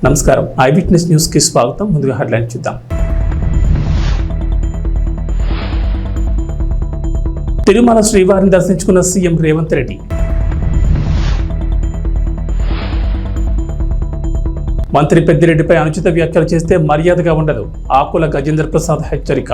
నమస్కారం I witness news కి స్వాగతం. ముందుగా హెడ్లైన్ చూద్దాం. తిరుమల శ్రీవారిని దర్శించుకున్న సీఎం రేవంత్ రెడ్డి. మంత్రి పెద్దిరెడ్డిపై అనుచిత వ్యాఖ్యలు చేస్తే మర్యాదగా ఉండదు, ఆకుల గజేంద్ర ప్రసాద్ హెచ్చరిక.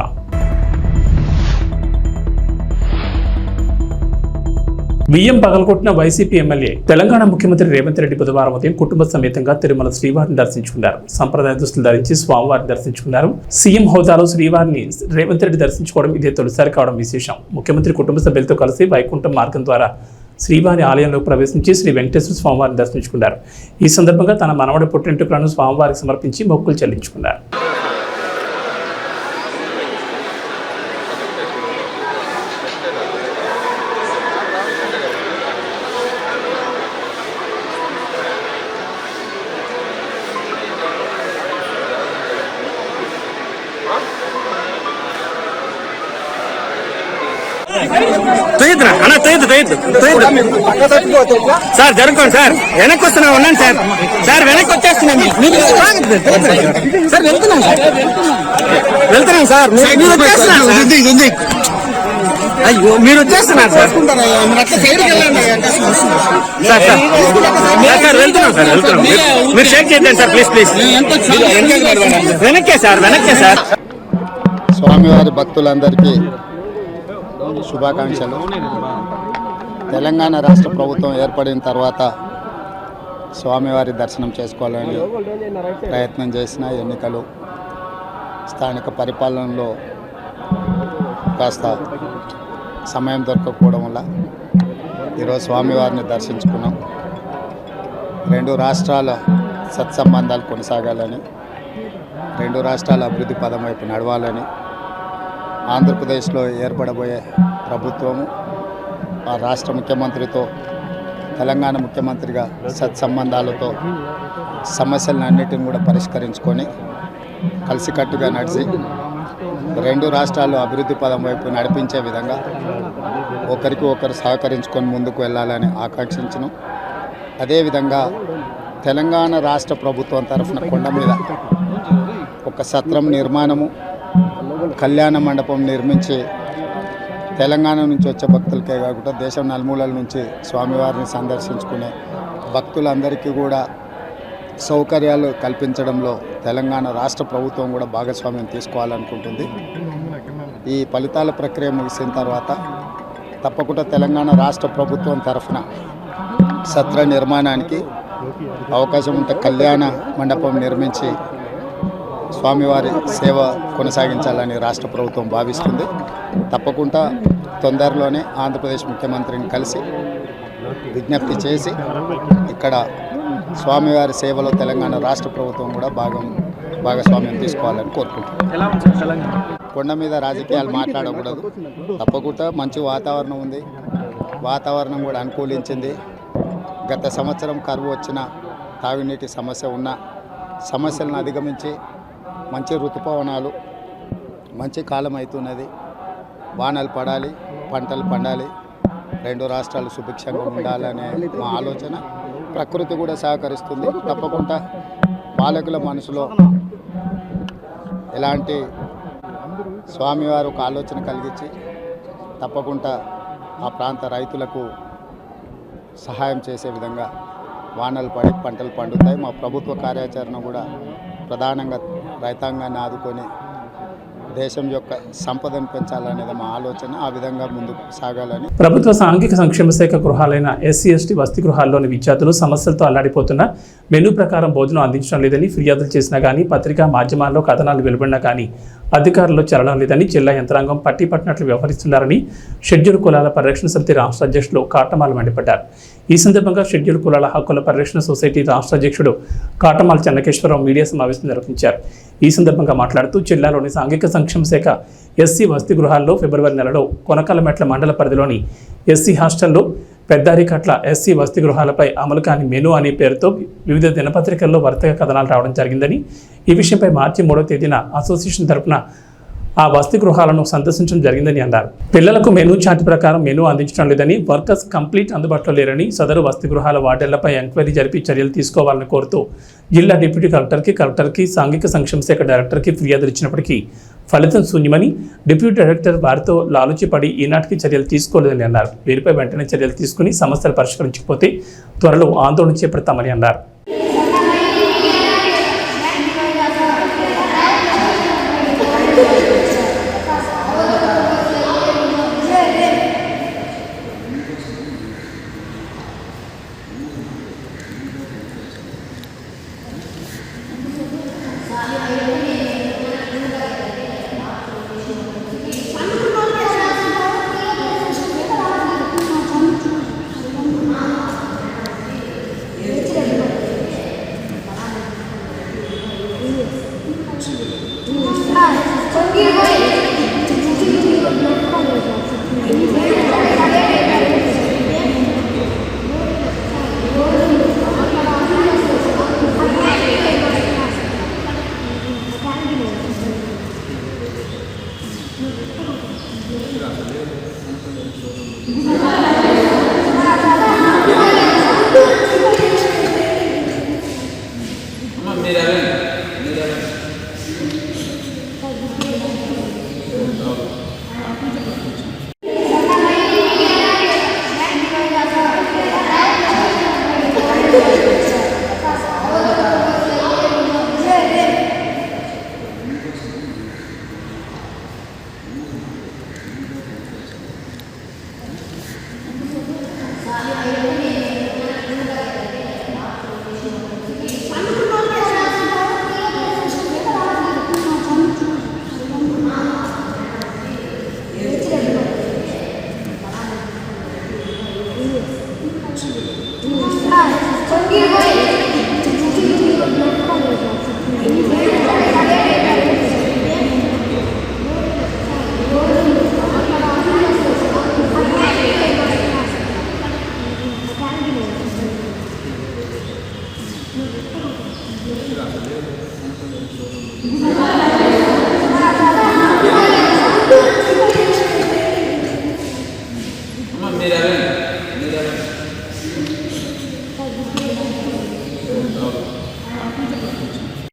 బియ్యం పగలగొట్టిన వైసీపీ ఎమ్మెల్యే. తెలంగాణ ముఖ్యమంత్రి రేవంత్ రెడ్డి బుధవారం ఉదయం కుటుంబ సమేతంగా తిరుమల శ్రీవారిని దర్శించుకున్నారు. సంప్రదాయ దుస్తులు ధరించి స్వామివారిని దర్శించుకున్నారు. సీఎం హోదాలో శ్రీవారిని రేవంత్ రెడ్డి దర్శించుకోవడం ఇదే తొలిసారి కావడం విశేషం. ముఖ్యమంత్రి కుటుంబ సభ్యులతో కలిసి వైకుంఠం మార్గం ద్వారా శ్రీవారి ఆలయంలోకి ప్రవేశించి శ్రీ వెంకటేశ్వర స్వామివారిని దర్శించుకున్నారు. ఈ సందర్భంగా తన మనవడి పుట్టింటికలను స్వామివారికి సమర్పించి మొక్కులు చెల్లించుకున్నారు. సార్ జరుగుతుంది సార్, వెనక్కి వస్తున్నా ఉన్నాను సార్. సార్ వెనక్కి వచ్చేస్తున్నాం సార్, వెళ్తున్నాం సార్. అయ్యో మీరు వచ్చేస్తున్నారు సార్. సార్ వెళ్తున్నాం సార్, వెళ్తున్నాం. మీరు షేక్ చేయండి సార్ ప్లీజ్ ప్లీజ్. వెనక్కే సార్, వెనక్కే సార్. స్వామివారి భక్తులందరికీ శుభాకాంక్షలు. తెలంగాణ రాష్ట్ర ప్రభుత్వం ఏర్పడిన తర్వాత స్వామివారి దర్శనం చేసుకోవాలని ప్రయత్నం చేసిన ఎన్నికలు, స్థానిక పరిపాలనలో కాస్త సమయం దొరకకపోవడం వల్ల ఈరోజు స్వామివారిని దర్శించుకున్నాం. రెండు రాష్ట్రాల సత్సంబంధాలు కొనసాగాలని, రెండు రాష్ట్రాల అభివృద్ధి పదం వైపు నడవాలని, ఆంధ్రప్రదేశ్లో ఏర్పడబోయే ప్రభుత్వము ఆ రాష్ట్ర ముఖ్యమంత్రితో తెలంగాణ ముఖ్యమంత్రిగా సత్సంబంధాలతో సమస్యలన్నిటిని కూడా పరిష్కరించుకొని కలిసికట్టుగా నడిచి రెండు రాష్ట్రాలు అభివృద్ధి పదం వైపు నడిపించే విధంగా ఒకరికి ఒకరు సహకరించుకొని ముందుకు వెళ్ళాలని ఆకాంక్షించను. అదేవిధంగా తెలంగాణ రాష్ట్ర ప్రభుత్వం తరఫున కొండ మీద ఒక సత్రం నిర్మాణము, కళ్యాణ మండపం నిర్మించి తెలంగాణ నుంచి వచ్చే భక్తులకే కాకుండా దేశం నలుమూలల నుంచి స్వామివారిని సందర్శించుకునే భక్తులందరికీ కూడా సౌకర్యాలు కల్పించడంలో తెలంగాణ రాష్ట్ర ప్రభుత్వం కూడా భాగస్వామ్యం తీసుకోవాలనుకుంటుంది. ఈ ఫలితాల ప్రక్రియ ముగిసిన తర్వాత తప్పకుండా తెలంగాణ రాష్ట్ర ప్రభుత్వం తరఫున సత్ర నిర్మాణానికి అవకాశం ఉంటే కళ్యాణ మండపం నిర్మించి స్వామివారి సేవ కొనసాగించాలని రాష్ట్ర ప్రభుత్వం భావిస్తుంది. తప్పకుండా తొందరలోనే ఆంధ్రప్రదేశ్ ముఖ్యమంత్రిని కలిసి విజ్ఞప్తి చేసి ఇక్కడ స్వామివారి సేవలో తెలంగాణ రాష్ట్ర ప్రభుత్వం కూడా భాగస్వామ్యం తీసుకోవాలని కోరుకుంటున్నాం. కొండ మీద రాజకీయాలు మాట్లాడకూడదు. తప్పకుండా మంచి వాతావరణం ఉంది, వాతావరణం కూడా అనుకూలించింది. గత సంవత్సరం కరువు వచ్చిన, తాగునీటి సమస్య ఉన్న సమస్యలను అధిగమించి మంచి ఋతుపవనాలు, మంచి కాలం అవుతున్నది. వానలు పడాలి, పంటలు పండాలి, రెండు రాష్ట్రాలు సుభిక్షంగా ఉండాలనే మా ఆలోచన. ప్రకృతి కూడా సహకరిస్తుంది. తప్పకుండా పాలకుల మనసులో ఎలాంటి స్వామివారు ఒక ఆలోచన కలిగించి తప్పకుండా ఆ ప్రాంత రైతులకు సహాయం చేసే విధంగా వానలు పడి పంటలు పండుతాయి. మా ప్రభుత్వ కార్యాచరణ కూడా ప్రధానంగా రైతాంగాన్ని ఆదుకొని దేశం యొక్క సంపదను పెంచాలనేది మా ఆలోచన. ఆ విధంగా ముందుకు సాగాలని. ప్రభుత్వ సాంఘిక సంక్షేమ శాఖ గృహాలైన ఎస్సీ ఎస్టీ వసతి గృహాల్లోని విద్యార్థులు సమస్యలతో అల్లాడిపోతున్న మెనూ ప్రకారం భోజనం అందించడం లేదని ఫిర్యాదులు చేసినా కానీ, పత్రికా మాధ్యమాల్లో కథనాలు వెలువడినా కానీ అధికారులు చెల్లడం లేదని జిల్లా యంత్రాంగం పట్టినట్లు వ్యవహరిస్తున్నారని షెడ్యూల్ కులాల పరిరక్షణ సమితి రాష్ట్ర అధ్యక్షులు కాటమాల మండిపడ్డారు. ఈ సందర్భంగా షెడ్యూల్ కులాల హక్కుల పరిరక్షణ సొసైటీ రాష్ట్ర అధ్యక్షుడు కాటమాల చెన్నకేశ్వరరావు మీడియా సమావేశం నిర్వహించారు. ఈ సందర్భంగా మాట్లాడుతూ జిల్లాలోని సాంఘిక సంక్షేమ శాఖ ఎస్సీ వసతి గృహాల్లో ఫిబ్రవరి నెలలో కొనకలమెట్ల మండల పరిధిలోని ఎస్సీ హాస్టల్లో పెద్దారికట్ల ఎస్సీ వసతి గృహాలపై అమలు కాని మెనూ అనే పేరుతో వివిధ దినపత్రికల్లో వర్తక కథనాలు రావడం జరిగిందని, ఈ విషయంపై మార్చి 3వ తేదీన అసోసియేషన్ తరపున ఆ వసతి గృహాలను సందర్శించడం జరిగిందని అన్నారు. పిల్లలకు మెనూ చార్ట్ ప్రకారం మెనూ అందించడం లేదని, వర్కర్స్ కంప్లీట్ అందుబాటులో లేరని, సదరు వసతి గృహాల వార్డెళ్లపై ఎంక్వైరీ జరిపి చర్యలు తీసుకోవాలని కోరుతూ జిల్లా డిప్యూటీ కలెక్టర్కి సాంఘిక సంక్షేమ శాఖ డైరెక్టర్కి ఫిర్యాదులు ఇచ్చినప్పటికీ ఫలితం శూన్యమని, డిప్యూటీ డైరెక్టర్ వారితో లాలుచిపడి ఈనాటికి చర్యలు తీసుకోలేదని అన్నారు. వీరిపై వెంటనే చర్యలు తీసుకుని సమస్యలు పరిష్కరించకపోతే త్వరలో ఆందోళన చేపడతామని అన్నారు.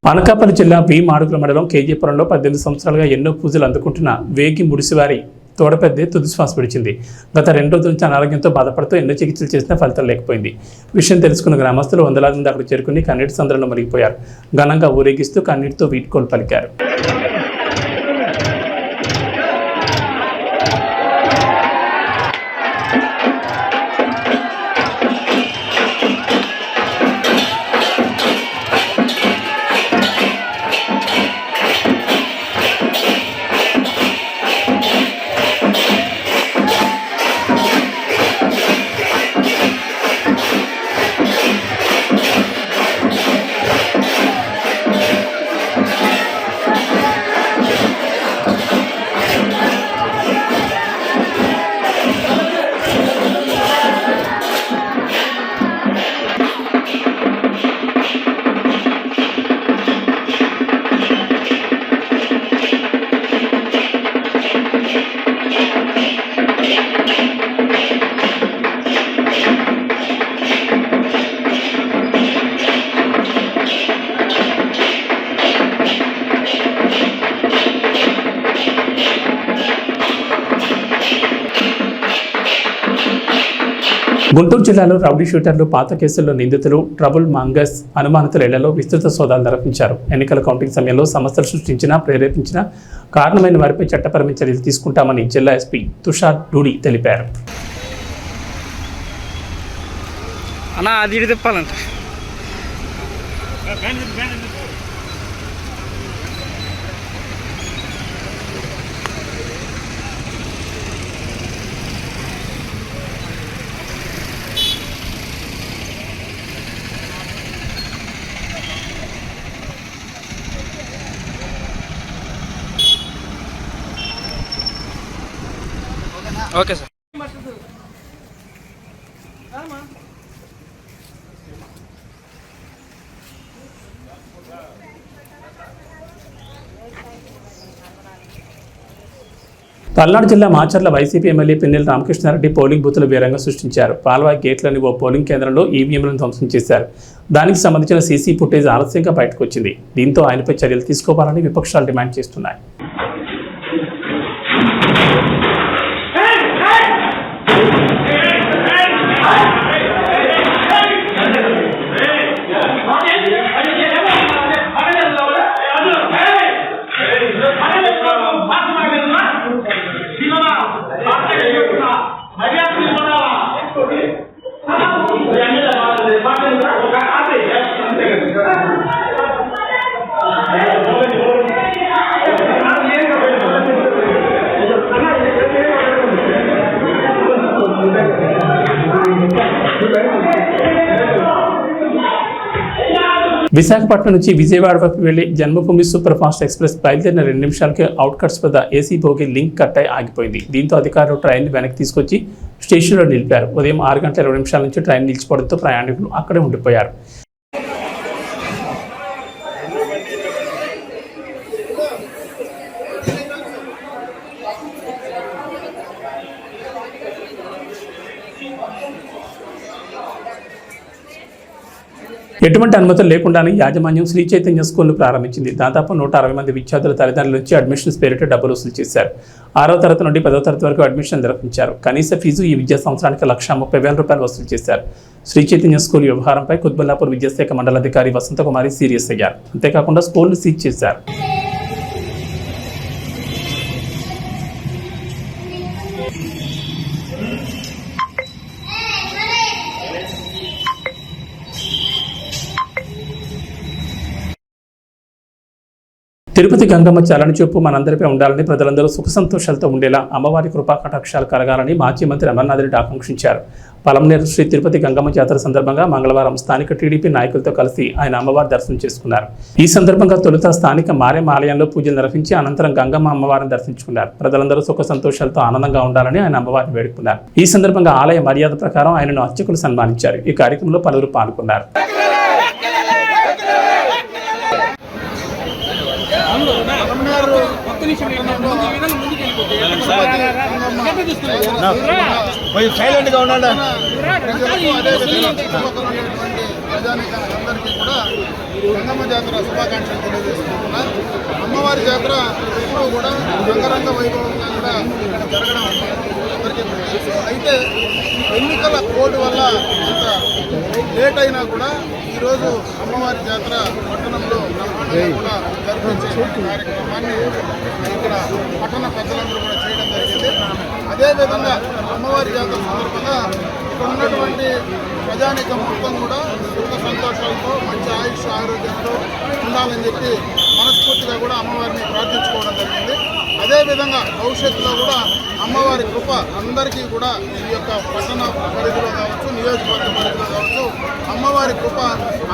అనకాపల్లి జిల్లా వి మాడుగుల మండలం కేజీపురంలో 18 సంవత్సరాలుగా ఎన్నో పూజలు అందుకుంటున్న వేగి ముడిసివారి తోడపెద్దే తుది శ్వాస విడిచింది. గత 2 రోజుల నుంచి అనారోగ్యంతో బాధపడుతూ ఎన్నో చికిత్సలు చేసినా ఫలితం లేకపోయింది. విషయం తెలుసుకున్న గ్రామస్తులు వందలాది మంది అక్కడికి చేరుకుని కన్నీటి సంద్రంలో మునిగిపోయారు. ఘనంగా ఊరేగిస్తూ కన్నీటితో వీడ్కోలు పలికారు. గుంటూరు జిల్లాలో రౌడీ షూటర్లు, పాత కేసుల్లో నిందితులు, ట్రబుల్ మాంగర్స్, అనుమానితుల ఇళ్లలో విస్తృత సోదాలు నిర్వహించారు. ఎన్నికల కౌంటింగ్ సమయంలో సమస్యలు సృష్టించినా, ప్రేరేపించినా కారణమైన వారిపై చట్టపరమైన చర్యలు తీసుకుంటామని జిల్లా ఎస్పీ తుషార్ డూడి తెలిపారు. Okay sir. పల్నాడు జిల్లా Macherla YCP MLA Pinnelli Ramakrishna Reddy polling బూతులు వీరంగా సృష్టించారు. పాల్వాయి గేట్లోని ఓ పోలింగ్ కేంద్రంలో ఈవీఎంలను ధ్వంసం చేశారు. దానికి సంబంధించిన సీసీ ఫుటేజ్ ఆలస్యంగా బయటకు వచ్చింది. దీంతో ఆయనపై చర్యలు తీసుకోవాలని విపక్షాలు డిమాండ్ చేస్తున్నాయి. విశాఖపట్నం నుంచి విజయవాడ వైపు వెళ్లి జన్మభూమి సూపర్ ఫాస్ట్ ఎక్స్ప్రెస్ బయలుదేరిన 2 నిమిషాలకే అవుట్కట్స్ వద్ద ఏసీ బోగి లింక్ కట్ అయి ఆగిపోయింది. దీంతో అధికారులు ట్రైన్ వెనక్కి తీసుకొచ్చి స్టేషన్లో నిలిపారు. ఉదయం 6 గంటల 20 నిమిషాల నుంచి ట్రైన్ నిలిచిపోవడంతో ప్రయాణికులు అక్కడే ఉండిపోయారు. ఎటువంటి అనుమతులు లేకుండానే యాజమాన్యం శ్రీ చైతన్య స్కూల్ను ప్రారంభించింది. దాదాపు 160 మంది విద్యార్థుల తల్లిదండ్రుల నుంచి అడ్మిషన్స్ పేరిట డబ్బులు వసూలు చేశారు. 6వ తరగతి నుండి 10వ తరగతి వరకు అడ్మిషన్ నిర్వహించారు. కనీస ఫీజు ఈ విద్యా సంవత్సరానికి 1,30,000 రూపాయలు వసూలు చేశారు. శ్రీ చైతన్య స్కూల్ వ్యవహారంపై కుత్బుల్లాపూర్ విద్యాశాఖ మండలాధికారి వసంతకుమారి సీరియస్ అయ్యారు. అంతేకాకుండా స్కూల్ను సీజ్ చేశారు. తిరుపతి గంగమ్మ చలని చూపు మనందరిపై ఉండాలని, ప్రజలందరూ సుఖ సంతోషాలతో ఉండేలా అమ్మవారి కృపా కటాక్షాలు కలగాలని మాజీ మంత్రి అమర్నాథ్ రెడ్డి ఆకాంక్షించారు. పలమనేరు శ్రీ తిరుపతి గంగమ్మ జాతర సందర్భంగా మంగళవారం స్థానిక టీడీపీ నాయకులతో కలిసి ఆయన అమ్మవారి దర్శనం చేసుకున్నారు. ఈ సందర్భంగా తొలుత స్థానిక మారేమ్మ ఆలయంలో పూజలు నిర్వహించి అనంతరం గంగమ్మ అమ్మవారిని దర్శించుకున్నారు. ప్రజలందరూ సుఖ సంతోషాలతో ఆనందంగా ఉండాలని ఆయన అమ్మవారిని వేడుకున్నారు. ఈ సందర్భంగా ఆలయ మర్యాద ప్రకారం ఆయనను అర్చకులు సన్మానించారు. ఈ కార్యక్రమంలో పలువురు పాల్గొన్నారు. సైలెంట్ గా ఉండాలి. ప్రజానికానికి కూడా గంగమ్మ జాతర శుభాకాంక్షలు తెలియజేసుకుంటున్నా. అమ్మవారి జాతర ఎప్పుడూ కూడా రంగరంగ వైభవంగా కూడా ఇక్కడ జరగడం అందరికీ తెలుసు. అయితే ఎన్నికల కోడ్ వల్ల కొంత లేట్ అయినా కూడా ఈరోజు అమ్మవారి జాతర పట్టణంలో కూడా జరిపించే కార్యక్రమాన్ని ఇక్కడ పట్టణ పెద్దలందరూ కూడా చేయడం జరిగింది. అదేవిధంగా అమ్మవారి జాతర సందర్భంగా ఇక్కడ ఉన్నటువంటి ప్రజానికం మొత్తం కూడా సుఖ సంతోషాలతో మంచి ఆయుష్ ఆరోగ్యంతో ఉండాలని చెప్పి మనస్ఫూర్తిగా కూడా అమ్మవారిని ప్రార్థించుకోవడం జరిగింది. అదేవిధంగా భవిష్యత్తులో కూడా అమ్మవారి కృప అందరికీ కూడా ఈ యొక్క పట్టణ పరిధిలో కావచ్చు, నియోజకవర్గ పరిధిలో కావచ్చు, అమ్మవారి కృప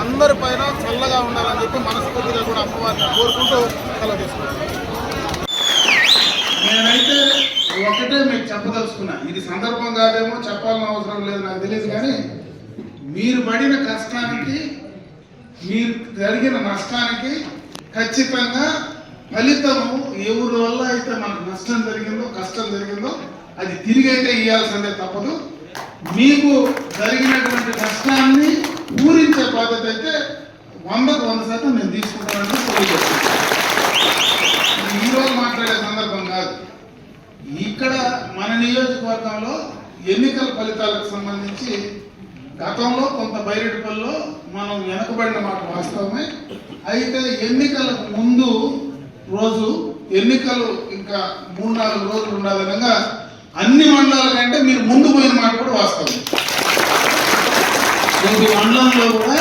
అందరిపైన చల్లగా ఉండాలని చెప్పి మనస్ఫూర్తిగా కూడా అమ్మవారిని కోరుకుంటూ సెలవు తీసుకుంటాం. నేనైతే ఒకటే మీకు చెప్పదలుచుకున్నా, ఇది సందర్భం కాదేమో, చెప్పాలని అవసరం లేదు నాకు తెలియదు, కానీ మీరు పడిన కష్టానికి, మీరు జరిగిన నష్టానికి ఖచ్చితంగా ఫలితము ఎవరి వల్ల అయితే మనకు నష్టం జరిగిందో, కష్టం జరిగిందో అది తిరిగి అయితే ఇవ్వాల్సిందే తప్పదు. మీకు జరిగినటువంటి కష్టాన్ని పూరించే బాధ్యత అయితే 100% నేను తీసుకుంటానని తెలియజేస్తాను. ఈరోజు మాట్లాడే సందర్భం కాదు. ఇక్కడ మన నియోజకవర్గంలో ఎన్నికల ఫలితాలకు సంబంధించి గతంలో కొంత బైరెడ్డిపల్లిలో మనం వెనకబడిన మాట వాస్తవమే. అయితే ఎన్నికలకు ముందు రోజు, ఎన్నికలు ఇంకా 3-4 రోజులు ఉండే విధంగా అన్ని మండలాల కంటే మీరు ముందు పోయిన మాట కూడా వాస్తవం. ప్రతి మండలంలో కూడా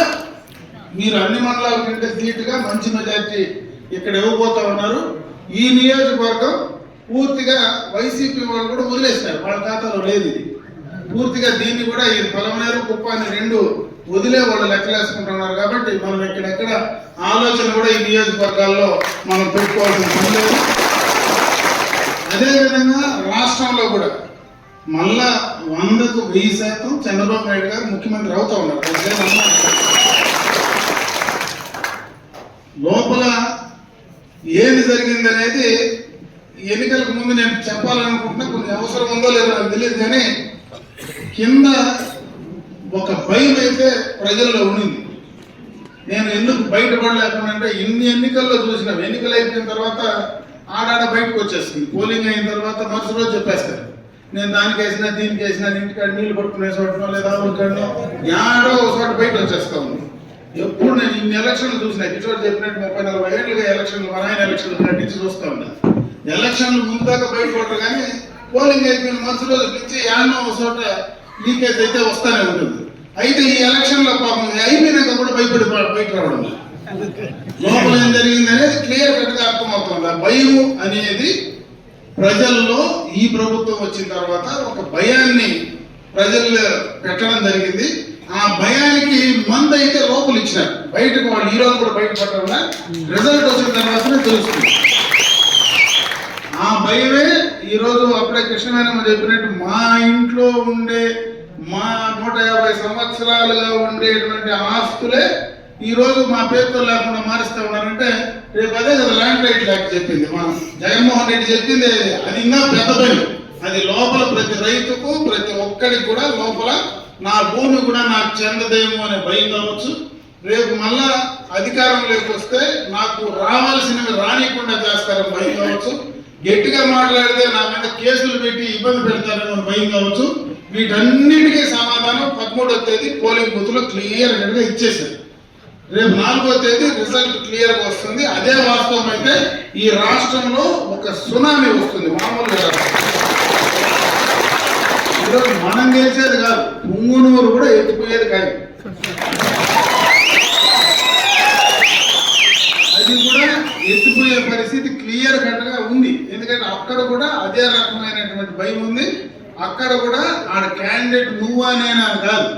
మీరు అన్ని మండలాల కంటే ధీటుగా మంచి మెజార్టీ ఇక్కడ ఇవ్వబోతా ఉన్నారు. ఈ నియోజకవర్గం పూర్తిగా వైసీపీ వాళ్ళు కూడా వదిలేస్తారు, వాళ్ళ ఖాతాలో లేదు ఇది. పూర్తిగా దీన్ని కూడా ఈ పలమనేరు, కుప్పాన్ని 2 వదిలే వాళ్ళు లెక్కలేసుకుంటున్నారు. కాబట్టి మనం ఎక్కడెక్కడ ఆలోచన కూడా ఈ నియోజకవర్గాల్లో మనం పెట్టుకోవాల్సిన పని లేదు. అదేవిధంగా రాష్ట్రంలో కూడా మళ్ళా 100కు 1000% చంద్రబాబు నాయుడు గారు ముఖ్యమంత్రి అవుతా ఉన్నారు. లోపల ఏది జరిగిందనేది ఎన్నికలకు ముందు నేను చెప్పాలనుకుంటున్నా, కొన్ని అవసరం ఉందో లేదో నాకు తెలియదు, కానీ కింద ఒక భయం అయితే ప్రజల్లో ఉండింది. నేను ఎందుకు బయటపడలేకుండా అంటే ఇన్ని ఎన్నికల్లో చూసినాం, ఎన్నికలు అయిపోయిన తర్వాత ఆడాడ బయటకు వచ్చేస్తుంది, పోలింగ్ అయిన తర్వాత మరుసటి రోజు చెప్పేస్తారు నేను దానికి వేసినా దీనికి వేసినా, ఇంటికాడ నీళ్ళు పట్టుకునే చోటనో లేదా ఊరికాడనో యాడో ఒక చోట బయట వచ్చేస్తా ఉంది. ఎప్పుడు నేను ఇన్ని ఎలక్షన్లు చూసినా, కిషోర్ చెప్పినట్టు 30-40 ఏళ్ళుగా ఎలక్షన్లు, మన ఆయన ఎలక్షన్లు నటించి చూస్తా ఉన్నా. ఎలక్షన్లు ముందు దాకా బయటపడరు, కానీ పోలింగ్ అయిపోయిన మరుసటి రోజు నుంచి యాడో ఒక చోట లీకేజ్ అయితే వస్తానే ఉంటుంది. అయితే ఈ ఎలక్షన్లో పాపం అయిపోయినాక కూడా భయపడి బయట రావడం లోపల ఏం జరిగింది అనేది క్లియర్ కట్గా అర్థమవుతుంది. ఆ భయం అనేది ప్రజల్లో ఈ ప్రభుత్వం వచ్చిన తర్వాత ఒక భయాన్ని ప్రజల్లో పెట్టడం జరిగింది. ఆ భయానికి మందు అయితే లోపల ఇచ్చినారు, బయటకు వాళ్ళు ఈ రోజు కూడా బయటపడడం రిజల్ట్ వచ్చిన తర్వాతనే తెలుస్తుంది. ఆ భయమే ఈరోజు అప్పుడే కృష్ణమేనమ్మ చెప్పినట్టు మా ఇంట్లో ఉండే మా 150 సంవత్సరాలుగా ఉండేటువంటి ఆస్తులే ఈరోజు మా పేరుతో లేకుండా మారుస్తూ ఉన్నారంటే రేపు అదే కదా ల్యాండ్ రైట్ యాక్ట్ చెప్పింది, మా జగన్మోహన్ రెడ్డి చెప్పింది. అది ఇంకా పెద్ద భయం. అది లోపల ప్రతి రైతుకు ప్రతి ఒక్కరికి కూడా లోపల నా భూమి కూడా నాకు చెందదేమో అనే భయం కావచ్చు. రేపు మళ్ళా అధికారంలోకి వస్తే నాకు రావాల్సినవి రానికుండా చేస్తారని భయం కావచ్చు. గట్టిగా మాట్లాడితే నా మీద కేసులు పెట్టి ఇబ్బంది పెడతారని భయం కావచ్చు. వీటన్నిటికీ సమాధానం 13వ తేదీ పోలింగ్ బూత్ లో క్లియర్ గా ఇచ్చేసారు. రేపు 4వ తేదీ రిజల్ట్ క్లియర్ గా వస్తుంది. అదే వాస్తవం అయితే ఈ రాష్ట్రంలో ఒక సునామీ వస్తుంది. మామూలుగా ఈరోజు మనం గెలిచేది కాదు, పుంగునూరు కూడా ఎత్తిపోయేది కాదు. అది కూడా ఎత్తిపోయే పరిస్థితి క్లియర్ కట్ గా ఉంది. ఎందుకంటే అక్కడ కూడా అదే రకమైనటువంటి భయం ఉంది. అక్కడ కూడా ఆడ క్యాండిడేట్ నువ్వా నేనా కాదు,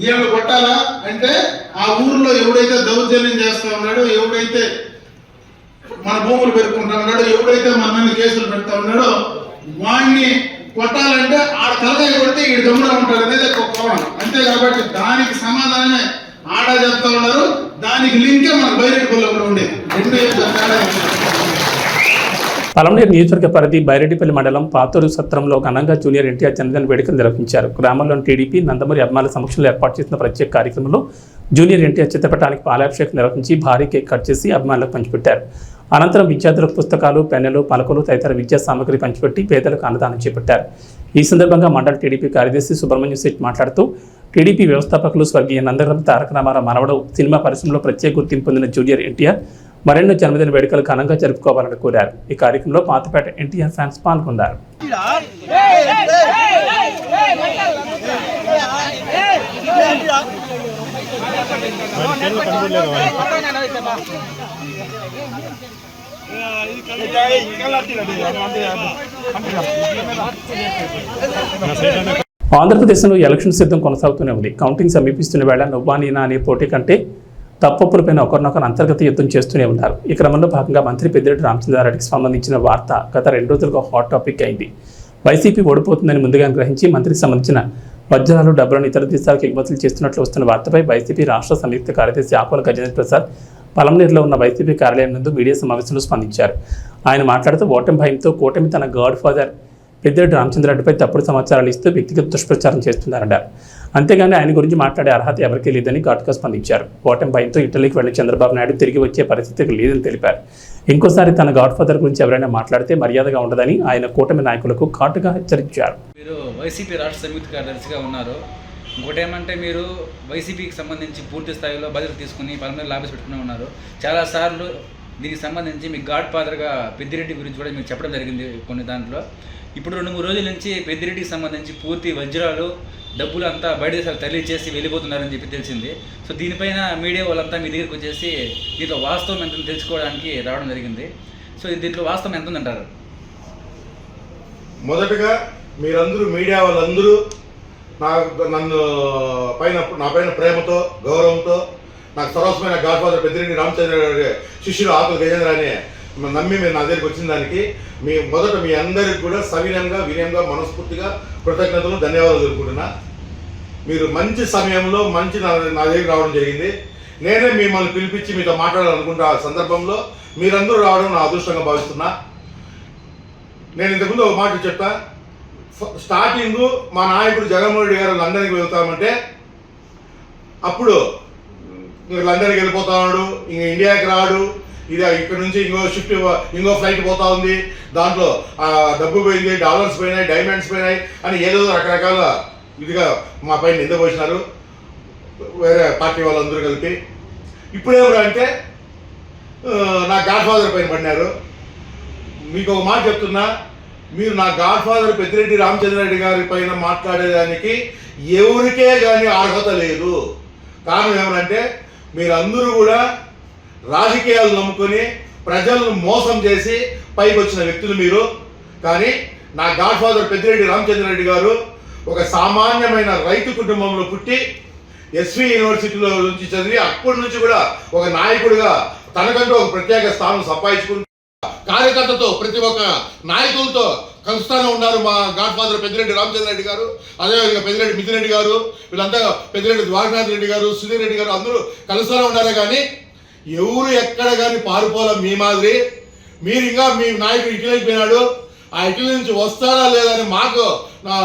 ఏమి కొట్టాలా అంటే ఆ ఊర్లో ఎవడైతే దౌర్జన్యం చేస్తా ఉన్నాడో, ఎవడైతే మన భూములు పెరుకుంటా ఉన్నాడో, ఎవడైతే మన మీద కేసులు పెడతా ఉన్నాడో వాడిని కొట్టాలంటే ఆడ తలకాయ కొడితే ఈ దమ్మున ఉంటాడు అనేది ఒక కోణం అంతే. కాబట్టి దానికి సమాధానమే ఆడ చెప్తా ఉన్నారు, దానికి లింకే మన బైరెడ్డిపల్లి కూడా ఉండేది. పలమనేరు నియోజకవర్గ పరిధి బైరెడ్డిపల్లి మండలం పాతూరు సత్రంలో ఘనంగా జూనియర్ ఎన్టీఆర్ జన్మదిన వేడుకలు నిర్వహించారు. గ్రామంలోని టీడీపీ నందమూరి అభిమానుల సమక్షంలో ఏర్పాటు చేసిన ప్రత్యేక కార్యక్రమంలో జూనియర్ ఎన్టీఆర్ చిత్రపటానికి పాలాభిషేకం నిర్వహించి భారీ కేక్ కట్ చేసి అభిమానులకు పంచిపెట్టారు. అనంతరం విద్యార్థులకు పుస్తకాలు, పెన్నులు, పలకలు తదితర విద్యా సామగ్రి పంచిపెట్టి పేదలకు అన్నదానం చేపట్టారు. ఈ సందర్భంగా మండల టీడీపీ కార్యదర్శి సుబ్రహ్మణ్యం శెట్టి మాట్లాడుతూ టీడీపీ వ్యవస్థాపకులు స్వర్గీయ నందగరం తారక రామారావు మనవడు సినిమా పరిశ్రమలో ప్రత్యేక గుర్తింపు పొందిన జూనియర్ ఎన్టీఆర్ మరెన్నో జన్మదిన వేడుకలు ఘనంగా జరుపుకోవాలని కోరారు. ఈ కార్యక్రమంలో పాతపేట ఎన్టీఆర్ ఫ్యాన్స్ పాల్గొన్నారు. ఆంధ్రప్రదేశ్లో ఎలక్షన్ సిద్ధం కొనసాగుతూనే ఉంది. కౌంటింగ్ సమీపిస్తున్న వేళ నువ్వా నేనా అనే పోటీ కంటే తప్పొప్పులపైన ఒకరినొకరు అంతర్గత యుద్ధం చేస్తూనే ఉన్నారు. ఈ క్రమంలో భాగంగా మంత్రి పెద్దిరెడ్డి రామచంద్రారెడ్డికి సంబంధించిన వార్త గత 2 రోజులుగా హాట్ టాపిక్ అయింది. వైసీపీ ఓడిపోతుందని ముందుగా గ్రహించి మంత్రికి సంబంధించిన వజ్రాలు, డబ్బులను ఇతర దేశాలకు ఎగుమతులు చేస్తున్నట్లు వస్తున్న వార్తపై వైసీపీ రాష్ట్ర సంయుక్త కార్యదర్శి ఆకుల గజేంద్ర ప్రసాద్ పలమనేరులో ఉన్న వైసీపీ కార్యాలయం నందు మీడియా సమావేశంలో స్పందించారు. ఆయన మాట్లాడుతూ ఓటమి భయంతో కూటమి తన గాడ్ ఫాదర్ పెద్దిరెడ్డి రామచంద్రారెడ్డిపై తప్పుడు సమాచారాలు ఇస్తూ వ్యక్తిగత దుష్ప్రచారం చేస్తున్నారన్నారు. అంతేగాని ఆయన గురించి మాట్లాడే అర్హత ఎవరికీ లేదని ఘాటుగా స్పందించారు. ఓటమి భయంతో ఇటలీకి వెళ్లిన చంద్రబాబు నాయుడు తిరిగి వచ్చే పరిస్థితి లేదని తెలిపారు. ఇంకోసారి తన గాడ్ ఫాదర్ గురించి ఎవరైనా మాట్లాడితే మర్యాదగా ఉండదని ఆయన కూటమి నాయకులకు ఘాటుగా హెచ్చరించారు. మీరు వైసీపీ రాష్ట్ర సంయుక్త కార్యదర్శిగా ఉన్నారు. ఇంకోటి ఏమంటే మీరు వైసీపీకి సంబంధించి పూర్తి స్థాయిలో బాధ్యత తీసుకుని పలమనేరు లాబీస్ పెట్టుకుని ఉన్నారు. చాలాసార్లు దీనికి సంబంధించి మీ గాడ్ ఫాదర్గా పెద్దిరెడ్డి గురించి కూడా మీకు చెప్పడం జరిగింది కొన్ని దాంట్లో. ఇప్పుడు 2-3 రోజుల నుంచి పెద్దిరెడ్డికి సంబంధించి పూర్తి వజ్రాలు, డబ్బులు అంతా బయట దేశాలు తరలి చేసి వెళ్ళిపోతున్నారని చెప్పి తెలిసింది. సో దీనిపైన మీడియా వాళ్ళంతా మీ దగ్గరికి వచ్చేసి దీంట్లో వాస్తవం ఎంత తెలుసుకోవడానికి రావడం జరిగింది. సో దీంట్లో వాస్తవం ఎంత ఉందంటారు? మొదటగా మీరందరూ మీడియా వాళ్ళందరూ నా పైన ప్రేమతో, గౌరవంతో నాకు సర్వస్వమైన గాడ్ ఫాదర్ పెద్దిరెడ్డి రామచంద్ర శిష్యుడు ఆకుల గజేంద్ర అని నమ్మి మీరు నా దగ్గరికి వచ్చిన దానికి మొదట మీ అందరికి కూడా సవినయంగా, వినయంగా, మనస్ఫూర్తిగా కృతజ్ఞతలు, ధన్యవాదాలు తెలుపుకుంటున్నా. మీరు మంచి సమయంలో నా దగ్గరికి రావడం జరిగింది. నేనే మిమ్మల్ని పిలిపించి మీతో మాట్లాడాలనుకుంటే ఆ సందర్భంలో మీరందరూ రావడం నా అదృష్టంగా భావిస్తున్నా. నేను ఇంతకుముందు ఒక మాట చెప్తా. స్టార్టింగ్ మా నాయకుడు జగన్మోహన్ రెడ్డి గారు లండన్కి వెళ్తామంటే అప్పుడు లండన్కి వెళ్ళిపోతాడు, ఇంక ఇండియాకి రాడు, ఇది ఇక్కడ నుంచి ఇంకో ఫ్లైట్ పోతా ఉంది, దాంట్లో డబ్బు పోయింది, డాలర్స్ పోయినాయి, డైమండ్స్ పోయినాయి అని ఏదో రకరకాల ఇదిగా మా పైన నింద పోసినారు వేరే పార్టీ వాళ్ళందరూ కలిపి. ఇప్పుడేమో అంటే నా గాడ్ ఫాదర్ పైన పడినారు. మీకు ఒక మాట చెప్తున్నా, మీరు నా గాడ్ ఫాదర్ పెద్దిరెడ్డి రామచంద్రారెడ్డి గారి పైన మాట్లాడేదానికి ఎవరికే కానీ అర్హత లేదు. కారణం ఏమనంటే మీరందరూ కూడా రాజకీయాలు నమ్ముకొని ప్రజలను మోసం చేసి పైకి వచ్చిన వ్యక్తులు మీరు. కానీ నా గాడ్ ఫాదర్ పెద్దిరెడ్డి రామచంద్రారెడ్డి గారు ఒక సామాన్యమైన రైతు కుటుంబంలో పుట్టి ఎస్వి యూనివర్సిటీలో నుంచి చదివి అప్పటి నుంచి కూడా ఒక నాయకుడిగా తనకంటూ ఒక ప్రత్యేక స్థానం సంపాదించుకుంటూ కార్యకర్తతో ప్రతి ఒక్క నాయకులతో కలుస్తానే ఉన్నారు మా గాడ్ ఫాదర్ పెద్దిరెడ్డి రామచంద్రారెడ్డి గారు. అదేవిధంగా పెద్దిరెడ్డి మిథున్ రెడ్డి గారు, వీళ్ళంతా పెద్దిరెడ్డి ద్వారకానాథ్ రెడ్డి గారు, సుధీర్ రెడ్డి గారు అందరూ కలుస్తూనే ఉన్నారే. కానీ ఎవరు ఎక్కడ కానీ పారిపోలే మీ మాదిరి. మీరు ఇంకా మీ నాయకుడు ఇటలీకి పోయినాడు, ఆ ఇటలీ నుంచి వస్తారా లేదని మాకు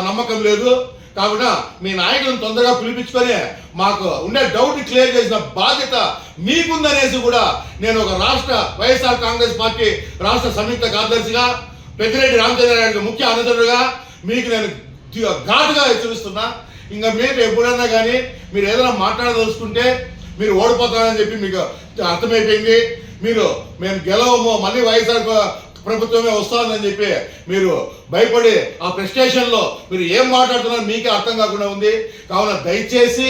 నమ్మకం లేదు. కావున మీ నాయకులను తొందరగా పిలిపించుకొని మాకు ఉండే డౌట్ క్లియర్ చేసిన బాధ్యత మీకుందనేసి కూడా నేను ఒక రాష్ట్ర వైఎస్ఆర్ కాంగ్రెస్ పార్టీ రాష్ట్ర సంయుక్త కార్యదర్శిగా పెద్దిరెడ్డి రామచంద్రారెడ్డి ముఖ్య అనుచరుడుగా మీకు నేను ఘాటుగా హెచ్చరిస్తున్నా. ఇంకా మీరు ఎప్పుడైనా కానీ మీరు ఏదైనా మాట్లాడదలుచుకుంటే మీరు ఓడిపోతారని చెప్పి మీకు అర్థమైపోయింది. మేము గెలవము, మళ్ళీ వైఎస్ఆర్ ప్రభుత్వమే వస్తుందని చెప్పి మీరు భయపడి ఆ ప్రెస్టేషన్లో మీరు ఏం మాట్లాడుతున్నారో మీకే అర్థం కాకుండా ఉంది. కావున దయచేసి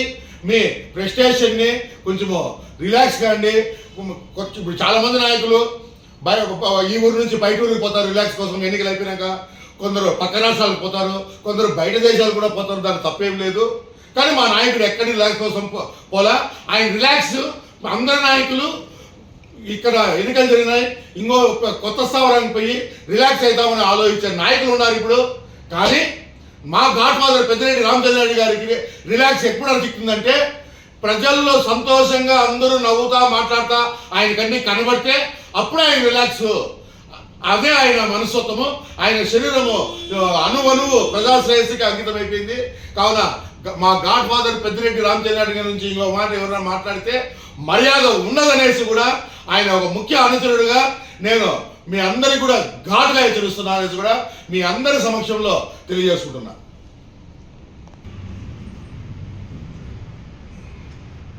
మీ ప్రెస్టేషన్ని కొంచెము రిలాక్స్ కాండి. ఇప్పుడు చాలామంది నాయకులు ఈ ఊరు నుంచి బయట ఊరికి పోతారు రిలాక్స్ కోసం, ఎన్నికలు అయిపోయినాక. కొందరు పక్క రాష్ట్రాలకు పోతారు, కొందరు బయట దేశాలు కూడా పోతారు, దానికి తప్పేం లేదు. కానీ మా నాయకుడు ఎక్కడి రిలాక్స్ కోసం పోలా. ఆయన రిలాక్స్ అందరి నాయకులు ఇక్కడ ఎన్నికలు జరిగినాయి, ఇంకో కొత్త స్థావరానికి పోయి రిలాక్స్ అవుతామని ఆలోచించే నాయకులు ఉన్నారు ఇప్పుడు. కానీ మా గాడ్ ఫాదర్ పెద్దిరెడ్డి రామచంద్రారెడ్డి గారికి రిలాక్స్ ఎప్పుడు అనిపిస్తుందంటే ప్రజల్లో సంతోషంగా అందరూ నవ్వుతా మాట్లాడతా ఆయనకన్నీ కనబడితే అప్పుడే ఆయన రిలాక్స్. అదే ఆయన మనస్తత్వము, ఆయన శరీరము అణువణువు ప్రజాశ్రేయస్సుకి అంకితం అయిపోయింది. కావున మా గాడ్ ఫాదర్ పెద్దిరెడ్డి రామచంద్రారెడ్డి గారి నుంచి ఇంకో మాట ఎవరైనా మాట్లాడితే మర్యాద ఉన్నదనేసి కూడా ఆయన ఒక ముఖ్య అనుచరుడుగా నేను మీ అందరికి కూడా ఘాటుగా హెచ్చరిస్తున్నా అనేసి కూడా మీ అందరి సమక్షంలో తెలియజేసుకుంటున్నా.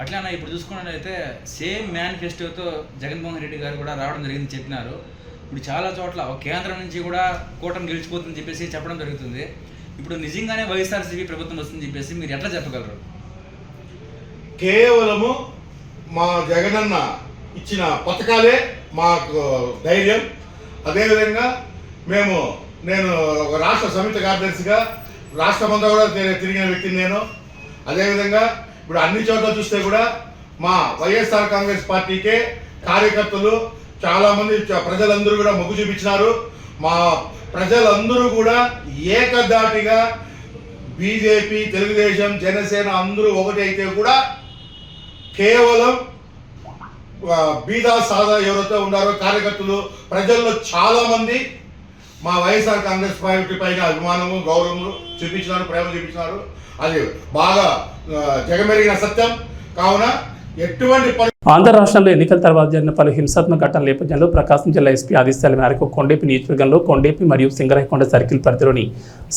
అట్లానే ఇప్పుడు చూసుకున్నట్లయితే సేమ్ మేనిఫెస్టోతో జగన్మోహన్ రెడ్డి గారు కూడా రావడం జరిగింది చెప్పినారు. ఇప్పుడు చాలా చోట్ల కేంద్రం నుంచి కూడా కూటమి గెలిచిపోతుందని చెప్పేసి చెప్పడం జరుగుతుంది. ఇప్పుడు నిజంగానే వైఎస్ఆర్సీపీ ప్రభుత్వం వస్తుందని చెప్పేసి మీరు ఎట్లా చెప్పగలరు? కేవలము మా జగనన్న ఇచ్చిన పథకాలే మాకు ధైర్యం. అదేవిధంగా నేను ఒక రాష్ట్ర సంయుక్త కార్యదర్శిగా రాష్ట్రమంతా కూడా తిరిగిన వ్యక్తిని నేను. అదేవిధంగా ఇప్పుడు అన్ని చోట్ల చూస్తే కూడా మా వైఎస్ఆర్ కాంగ్రెస్ పార్టీకే కార్యకర్తలు చాలామంది ప్రజలందరూ కూడా మొగ్గు చూపించినారు. మా ప్రజలందరూ కూడా ఏకదాటిగా బీజేపీ, తెలుగుదేశం, జనసేన అందరూ ఒకటి అయితే కూడా కేవలం బీదా సాదా ఎవరైతే ఉన్నారో కార్యకర్తలు ప్రజల్లో చాలామంది మా వైఎస్ఆర్ కాంగ్రెస్ పార్టీ పైన అభిమానము, గౌరవము చూపించినారు, ప్రేమ చూపించినారు. అది బాగా జగమెరిగిన సత్యం. కావున ఎటువంటి ఆంధ్ర రాష్ట్రంలో ఎన్నికల తర్వాత జరిగిన పలు హింసాత్మక ఘటనల నేపథ్యంలో ప్రకాశం జిల్లా ఎస్పీ ఆదేశాల మేరకు కొండేపి నియోజకవర్గంలో కొండేపి మరియు సింగరాయకొండ సర్కిల్ పరిధిలోని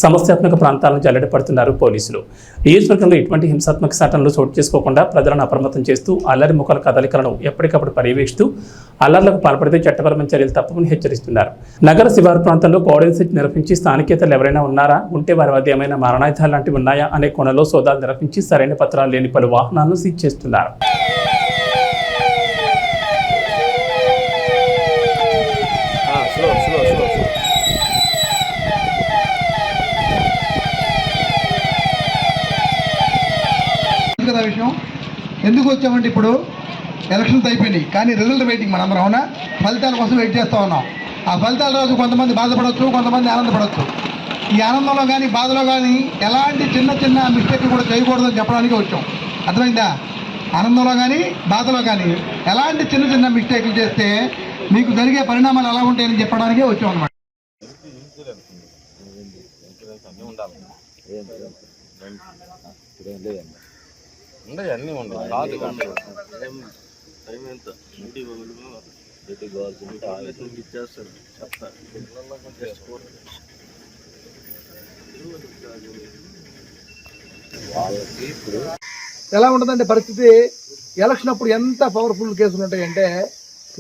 సమస్యాత్మక ప్రాంతాలను జల్లెడపడుతున్నారు పోలీసులు. నియోజకవర్గంలో ఎటువంటి హింసాత్మక సంఘటనలు చోటు చేసుకోకుండా ప్రజలను అప్రమత్తం చేస్తూ అల్లరి ముఖాల కదలికలను ఎప్పటికప్పుడు పర్యవేక్షిస్తూ అల్లర్లకు పాల్పడితే చట్టపరమైన చర్యలు తప్పమని హెచ్చరిస్తున్నారు. నగర శివారు ప్రాంతంలో కోడెన్ సెట్ నిర్వహించి స్థానికేతలు ఎవరైనా ఉన్నారా, ఉంటే వారి వద్ద ఏమైనా మారణాయుధాలు లాంటివి ఉన్నాయా అనే కోణంలో సోదాలు నిర్వహించి సరైన పత్రాలు లేని పలు వాహనాలను సీజ్ చేస్తున్నారు. విషయం ఎందుకు వచ్చామంటే ఇప్పుడు ఎలక్షన్స్ అయిపోయినాయి, కానీ రిజల్ట్ వెయిటింగ్ మనందరం. అవునా? ఫలితాల కోసం వెయిట్ చేస్తూ ఉన్నాం. ఆ ఫలితాల రోజు కొంతమంది బాధపడవచ్చు, కొంతమంది ఆనందపడవచ్చు. ఈ ఆనందంలో కానీ బాధలో కానీ ఎలాంటి చిన్న చిన్న మిస్టేక్ కూడా చేయకూడదని చెప్పడానికి వచ్చాం. అర్థమైందా? ఆనందంలో కానీ బాధలో కానీ ఎలాంటి చిన్న చిన్న మిస్టేక్లు చేస్తే మీకు జరిగే పరిణామాలు ఎలా ఉంటాయని చెప్పడానికే వచ్చాం అన్నమాట. ఎలా ఉంటుందంటే పరిస్థితి ఎలక్షన్ అప్పుడు ఎంత పవర్ఫుల్ కేసులు ఉంటాయంటే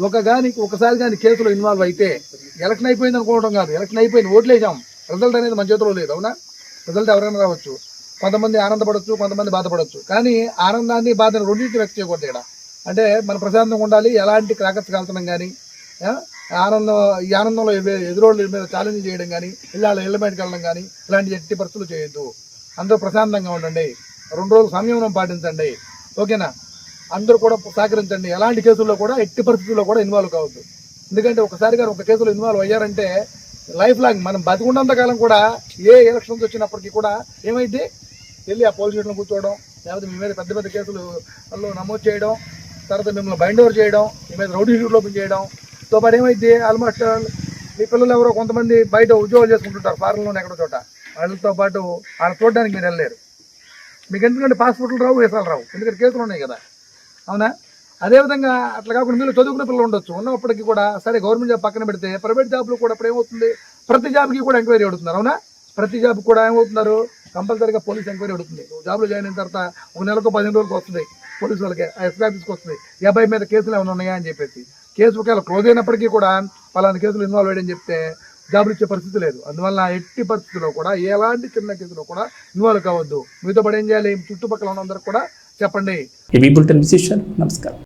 ఒకసారి కానీ కేసులో ఇన్వాల్వ్ అయితే ఎలక్షన్ అయిపోయింది అనుకోవడం కాదు, ఎలక్షన్ అయిపోయింది, ఓట్లు వేసాం, రిజల్ట్ అనేది మన చేతిలో లేదు. అవునా? రిజల్ట్ ఎవరైనా రావచ్చు, కొంతమంది ఆనందపడవచ్చు, కొంతమంది బాధపడవచ్చు. కానీ ఆనందాన్ని బాధను రెండింటిని వ్యక్తం చేయకూడదు ఇక్కడ. అంటే మన ప్రశాంతంగా ఉండాలి, ఎలాంటి క్రాకర్స్ కాల్చడం కానీ, ఈ ఆనందంలో ఎదురోళ్ళ మీద ఛాలెంజ్ చేయడం కానీ, ఇళ్ళ బయటకు వెళ్ళడం కానీ ఇలాంటి ఎట్టి పరిస్థితులు చేయొద్దు. అందరూ ప్రశాంతంగా ఉండండి, 2 రోజులు సంయమనం పాటించండి. ఓకేనా? అందరూ కూడా సహకరించండి. ఎలాంటి కేసుల్లో కూడా ఎట్టి పరిస్థితుల్లో కూడా ఇన్వాల్వ్ కావద్దు. ఎందుకంటే ఒకసారి కానీ ఒక కేసులో ఇన్వాల్వ్ అయ్యారంటే లైఫ్ లాంగ్ మనం బతికున్నంత కాలం కూడా ఏ ఎలక్షన్స్ వచ్చినప్పటికీ కూడా ఏమైంది, వెళ్ళి ఆ పోలీస్ స్టేషన్లో కూర్చోవడం, లేకపోతే మీ మీద పెద్ద పెద్ద కేసులు నమోదు చేయడం, తర్వాత మిమ్మల్ని బైండ్ ఓవర్ చేయడం, మీ మీద రౌడీ షీట్లు ఓపెన్ చేయడం. తో పాటు ఏమైంది, ఆల్మోస్ట్ మీ పిల్లలు ఎవరో కొంతమంది బయట ఉద్యోగాలు చేసుకుంటుంటారు ఫారెన్లోనే ఎక్కడో చోట, వాళ్ళతో పాటు వాళ్ళు చూడడానికి మీరు వెళ్ళలేరు. మీకు ఎందుకంటే పాస్పోర్ట్లు రావు, వీసాలు రావు, ఎందుకంటే కేసులు ఉన్నాయి కదా. అవునా? అదేవిధంగా అట్లా కాకుండా మీరు చదువుకునే పిల్లలు ఉండొచ్చు, ఉన్నప్పటికీ కూడా సరే గవర్నమెంట్ జాబ్ పక్కన పెడితే ప్రైవేట్ జాబ్లో కూడా ఇప్పుడు ఏమవుతుంది, ప్రతి జాబ్కి కూడా ఎంక్వైరీ అడుగుతున్నారు. అవునా? ప్రతి జాబ్ కూడా ఏమవుతున్నారు, కంపల్సరీగా పోలీస్ ఎంక్వైరీ అడుగుతుంది. జాబ్లో జాయిన్ అయిన తర్వాత 1 నెలకు 15 రోజులకు వస్తుంది పోలీసు వాళ్ళకి, ఎస్పీ ఆఫీస్కి వస్తుంది, ఈ అబ్బాయి మీద కేసులు ఏమైనా ఉన్నాయా అని చెప్పేసి. కేసు ఒకవేళ క్లోజ్ అయినప్పటికీ కూడా పలానా కేసులు ఇన్వాల్వ్ అయ్యని చెప్తే జాబులు ఇచ్చే పరిస్థితి లేదు. అందువల్ల ఎట్టి పరిస్థితుల్లో కూడా ఎలాంటి చిన్న కేసులో కూడా ఇన్వాల్వ్ కావద్దు. మీతో పాటు ఏం చేయాలి, చుట్టుపక్కల ఉన్నందరూ కూడా చెప్పండి. ఈ బులెటిన్ విశేషాలు. నమస్కారం.